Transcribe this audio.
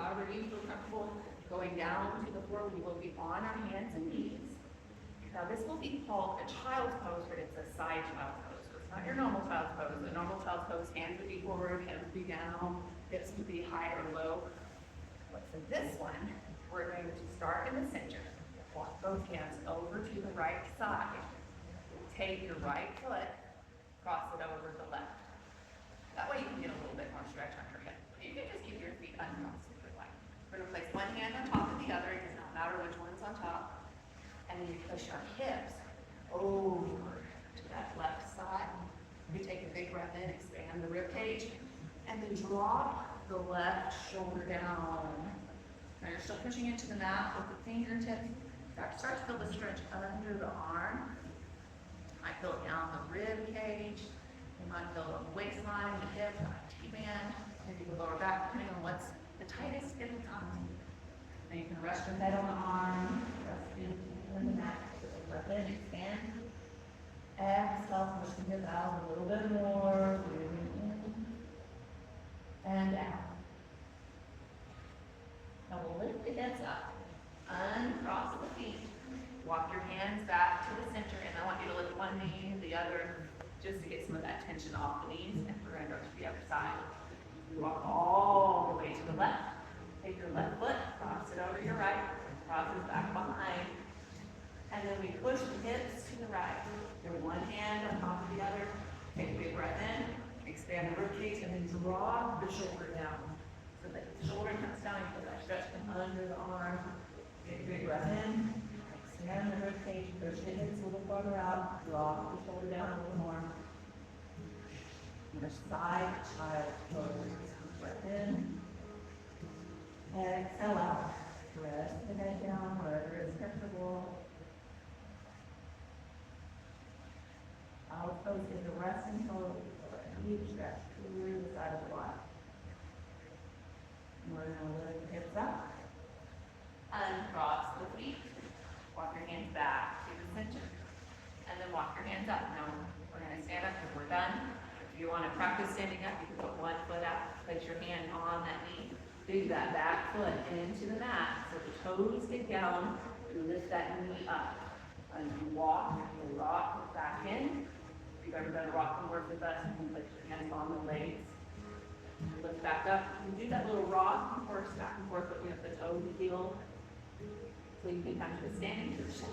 however you feel comfortable going down to the floor. We will be on our hands and knees. Now this will be called a child's pose, but it's a side child's pose. So it's not your normal child's pose. The normal child's pose, hands would be forward, head would be down, hips would be high or low. But for this one, we're going to start in the center. Walk both hands over to the right side. Take your right foot, cross it over the left. That way you can get a little bit more stretch on your hip. You can just keep your feet uncrossed if you like. We're going to place one hand on top of the other. It does not matter which one's on top. And then you push our hips over to that left side. You take a big breath in, expand the rib cage, and then drop the left shoulder down. Now you're still pushing into the mat with the fingertips. Start to feel the stretch under the arm. I feel it down the rib cage. You might feel the waistline, the hip, the T-band, maybe the lower back, depending on what's the tightest in the top. Then you can rest your head on the arm, rest into the mat. Breath in, expand. Exhale, push the hips out a little bit more. Breathing in and out. Now we'll lift the hips up. Uncross the feet. Walk your hands back to the center, and I want you to lift one knee, the other, just to get some of that tension off the knees, and we're going to go to the other side. Walk all the way to the left. Take your left foot, cross it over your right, cross it back behind, and then we push the hips to the right. Give one hand on top of the other. Take a big breath in, expand the rib cage, and then drop the shoulder down. So that the shoulder comes down, you feel that stretch from under the arm. Take a big breath in, expand the rib cage, push the hips a little farther out, drop the shoulder down a little more. Your side child pose. Breath in, exhale out. Press the head down wherever it's comfortable. Child pose is a resting pose. A deep stretch through the side of the body. We're going to lift the hips up. Uncross the feet. Walk your hands back to the center. And then walk your hands up. Now we're going to stand up because we're done. If you want to practice standing up, you can put one foot out. Place your hand on that knee. Do that back foot into the mat. So the toes get down. You lift that knee up. And you walk, you rock back in. If you've ever done a rocking work with us, you can place your hands on the legs. Lift back up. You do that little rock, of course, back and forth, but you have the toe to heel. So you can come to a standing position.